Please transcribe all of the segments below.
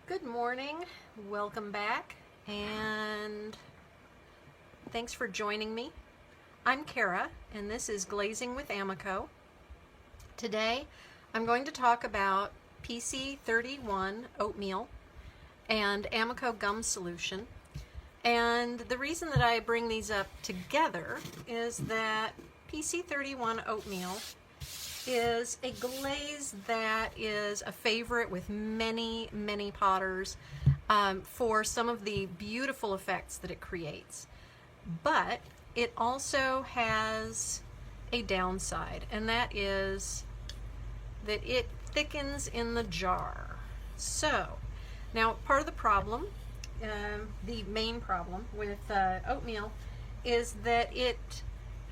Good morning, welcome back, and thanks for joining me. I'm Kara, and this is Glazing with Amico. Today, I'm going to talk about PC31 oatmeal and Amico gum solution. And the reason that I bring these up together is that PC31 oatmeal is a glaze that is a favorite with many potters for some of the beautiful effects that it creates. But it also has a downside, and that is that it thickens in the jar. So, now part of the problem, the main problem with oatmeal is that it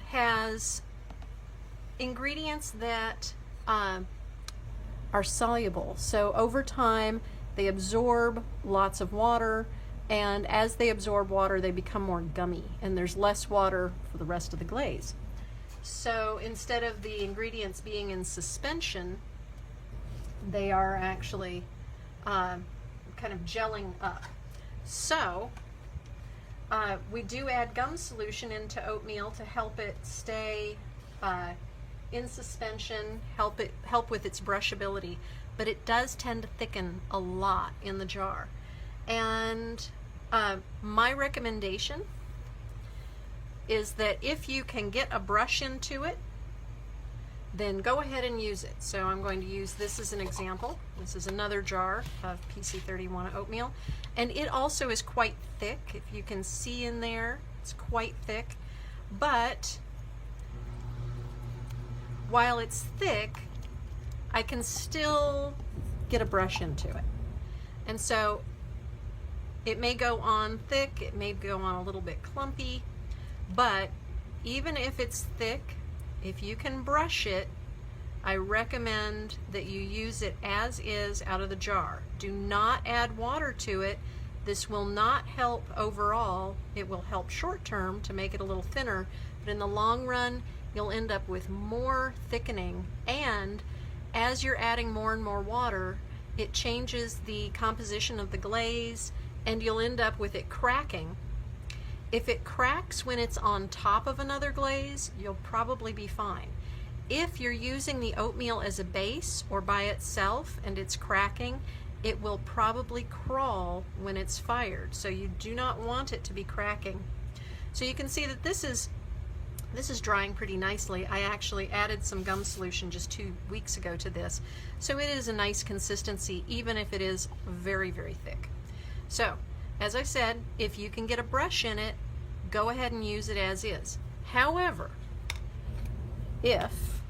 has ingredients that are soluble. So over time they absorb lots of water, and as they absorb water they become more gummy, and there's less water for the rest of the glaze. So instead of the ingredients being in suspension, they are actually kind of gelling up. So we do add gum solution into oatmeal to help it stay in suspension, help with its brushability, but it does tend to thicken a lot in the jar. And my recommendation is that if you can get a brush into it, then go ahead and use it. So I'm going to use this as an example. This is another jar of PC31 oatmeal, and it also is quite thick. If you can see in there, it's quite thick, but while it's thick, I can still get a brush into it. And so it may go on thick, it may go on a little bit clumpy, but even if it's thick, if you can brush it, I recommend that you use it as is out of the jar. Do not add water to it. This will not help overall. It will help short term to make it a little thinner, but in the long run, you'll end up with more thickening, and as you're adding more and more water, it changes the composition of the glaze, and you'll end up with it cracking. If it cracks when it's on top of another glaze, you'll probably be fine. If you're using the oatmeal as a base or by itself and it's cracking, it will probably crawl when it's fired, so you do not want it to be cracking. So you can see that this is drying pretty nicely. I actually added some gum solution just 2 weeks ago to this, so it is a nice consistency even if it is very thick. So as I said, if you can get a brush in it, go ahead and use it as is. However, if,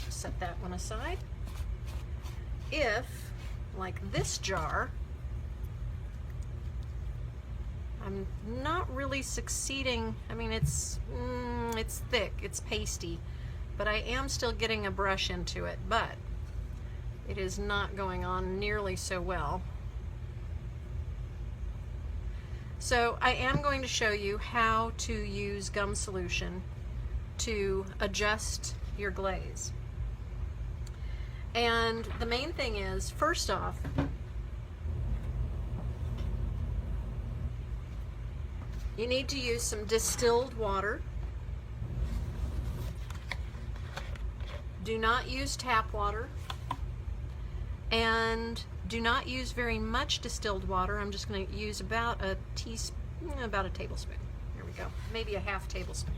set that one aside, if, like this jar, I'm not really succeeding. I mean, it's thick, it's pasty, but I am still getting a brush into it, but it is not going on nearly so well. So I am going to show you how to use gum solution to adjust your glaze. And the main thing is, first off, you need to use some distilled water. Do not use tap water, and do not use very much distilled water. I'm just going to use about a tablespoon. There we go, maybe a half tablespoon.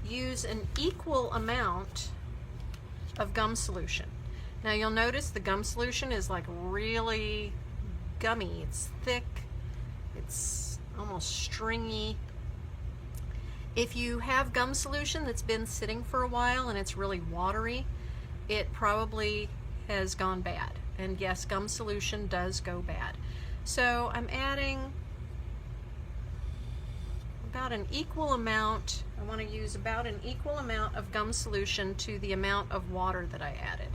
Use an equal amount of gum solution. Now you'll notice the gum solution is like really gummy. It's thick, it's almost stringy. If you have gum solution that's been sitting for a while and it's really watery, it probably has gone bad. And yes, gum solution does go bad. So I'm adding about an equal amount. I want to use about an equal amount of gum solution to the amount of water that I added.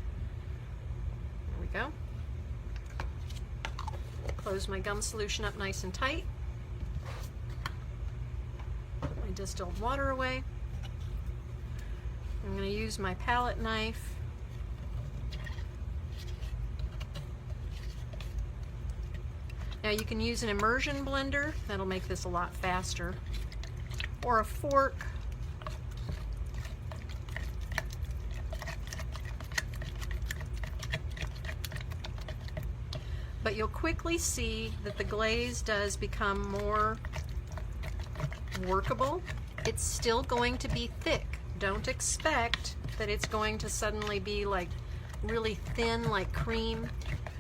There we go. Close my gum solution up nice and tight. Put my distilled water away. I'm going to use my palette knife Now you can use an immersion blender, that'll make this a lot faster, or a fork. But you'll quickly see that the glaze does become more workable. It's still going to be thick. Don't expect that it's going to suddenly be like really thin like cream.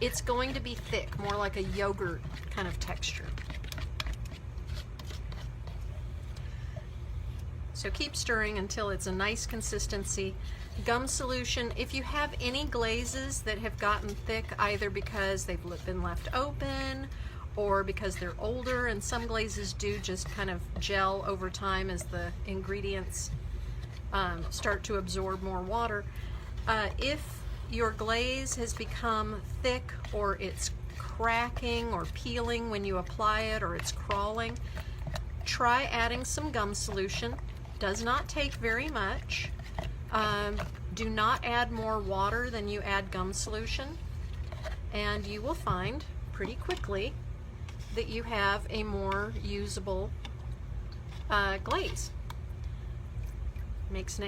It's going to be thick, more like a yogurt kind of texture. So keep stirring until it's a nice consistency. Gum solution, if you have any glazes that have gotten thick either because they've been left open or because they're older, and some glazes do just kind of gel over time as the ingredients start to absorb more water. If your glaze has become thick or it's cracking or peeling when you apply it or it's crawling, try adding some gum solution. Does not take very much. Do not add more water than you add gum solution, and you will find pretty quickly that you have a more usable glaze. Makes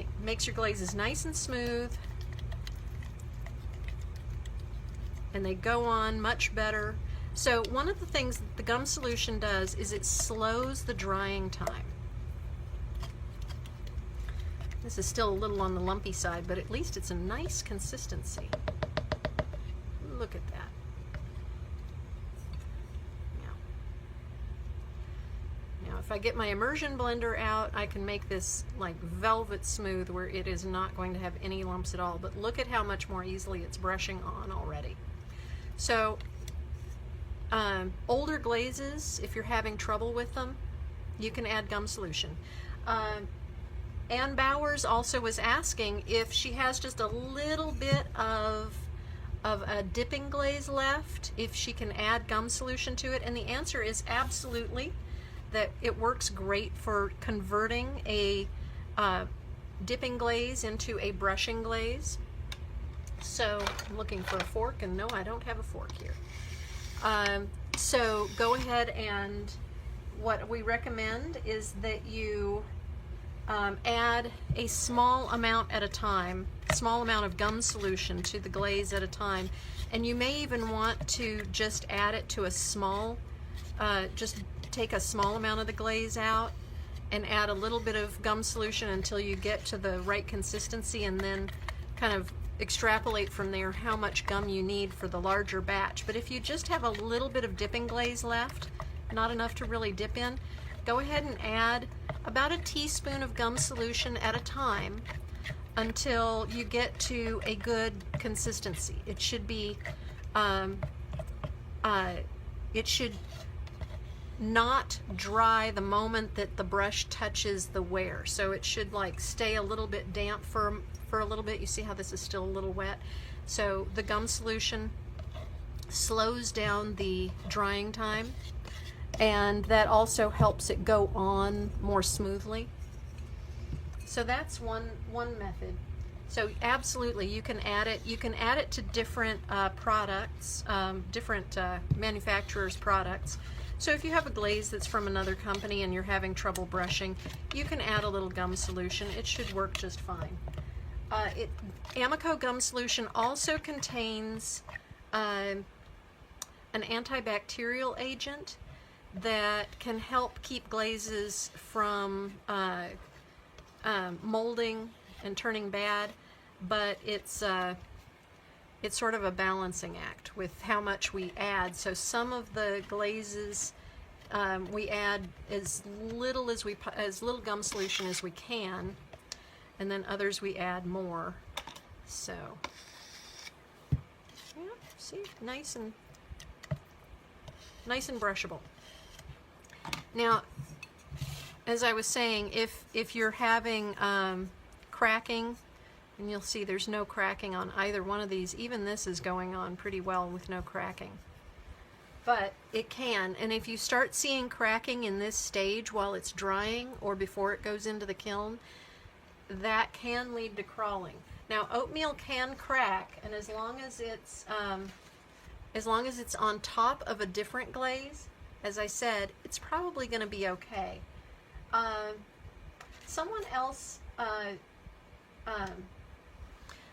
your glazes nice and smooth, and they go on much better. So one of the things that the gum solution does is it slows the drying time. This is still a little on the lumpy side, but at least it's a nice consistency. Look at that. Now if I get my immersion blender out, I can make this like velvet smooth where it is not going to have any lumps at all. But look at how much more easily it's brushing on already. So older glazes, if you're having trouble with them, you can add gum solution. Ann Bowers also was asking if she has just a little bit of a dipping glaze left, if she can add gum solution to it, and the answer is absolutely, that it works great for converting a dipping glaze into a brushing glaze. So I'm looking for a fork, and no, I don't have a fork here. So go ahead, and what we recommend is that you add a small amount at a time, small amount of gum solution to the glaze at a time, and you may even want to just add it to a small, just take a small amount of the glaze out and add a little bit of gum solution until you get to the right consistency, and then kind of extrapolate from there how much gum you need for the larger batch. But if you just have a little bit of dipping glaze left, not enough to really dip in, go ahead and add about a teaspoon of gum solution at a time until you get to a good consistency. It should be, it should not dry the moment that the brush touches the wear. So it should like stay a little bit damp for a little bit. You see how this is still a little wet? So the gum solution slows down the drying time, and that also helps it go on more smoothly. So that's one method. So absolutely, you can add it. You can add it to different products, different manufacturers' products. So if you have a glaze that's from another company and you're having trouble brushing, you can add a little gum solution. It should work just fine. Amaco gum solution also contains an antibacterial agent that can help keep glazes from molding and turning bad, but it's sort of a balancing act with how much we add. So some of the glazes we add as little gum solution as we can, and then others we add more. So yeah, see, nice and brushable. Now, as I was saying, if you're having cracking, and you'll see there's no cracking on either one of these. Even this is going on pretty well with no cracking. But it can, and if you start seeing cracking in this stage while it's drying or before it goes into the kiln, that can lead to crawling. Now, oatmeal can crack, and as long as it's as long as it's on top of a different glaze, as I said, it's probably going to be okay. Someone else,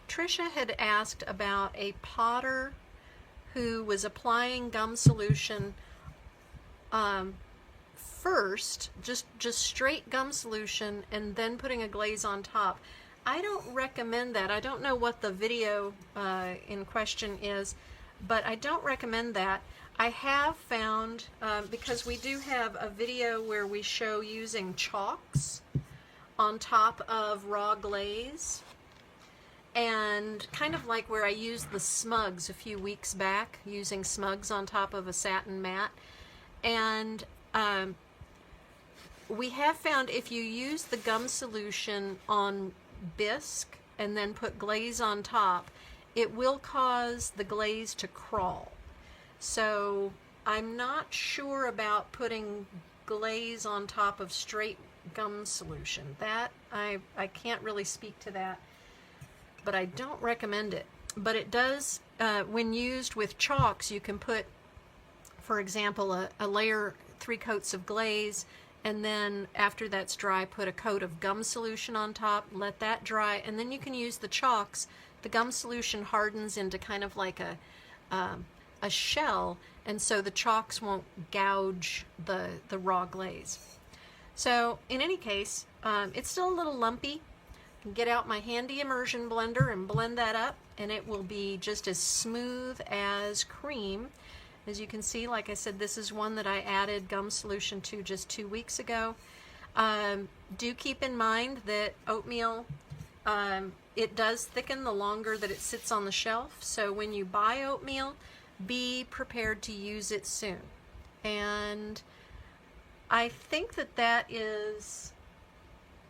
Trisha had asked about a potter who was applying gum solution first, just straight gum solution, and then putting a glaze on top. I don't recommend that. I don't know what the video in question is, but I don't recommend that. I have found, because we do have a video where we show using chalks on top of raw glaze, and kind of like where I used the smugs a few weeks back, using smugs on top of a satin mat. And we have found if you use the gum solution on bisque and then put glaze on top, it will cause the glaze to crawl. So I'm not sure about putting glaze on top of straight gum solution. That I can't really speak to that, but I don't recommend it. But it does, when used with chalks, you can put, for example, a layer, 3 coats of glaze, and then after that's dry, put a coat of gum solution on top, let that dry, and then you can use the chalks. The gum solution hardens into kind of like a shell, and so the chalks won't gouge the raw glaze. So in any case, it's still a little lumpy. I can get out my handy immersion blender and blend that up, and it will be just as smooth as cream. As you can see, like I said, this is one that I added gum solution to just 2 weeks ago. Do keep in mind that oatmeal, it does thicken the longer that it sits on the shelf. So when you buy oatmeal, be prepared to use it soon. And I think that is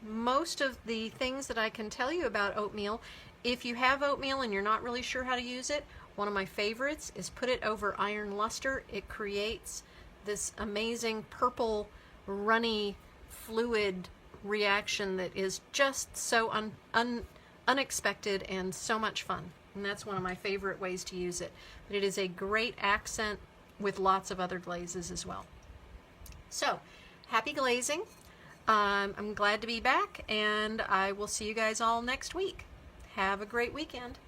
most of the things that I can tell you about oatmeal. If you have oatmeal and you're not really sure how to use it, one of my favorites is put it over iron luster. It creates this amazing purple, runny, fluid reaction that is just so unexpected and so much fun. And that's one of my favorite ways to use it. But it is a great accent with lots of other glazes as well. So, happy glazing. I'm glad to be back, and I will see you guys all next week. Have a great weekend.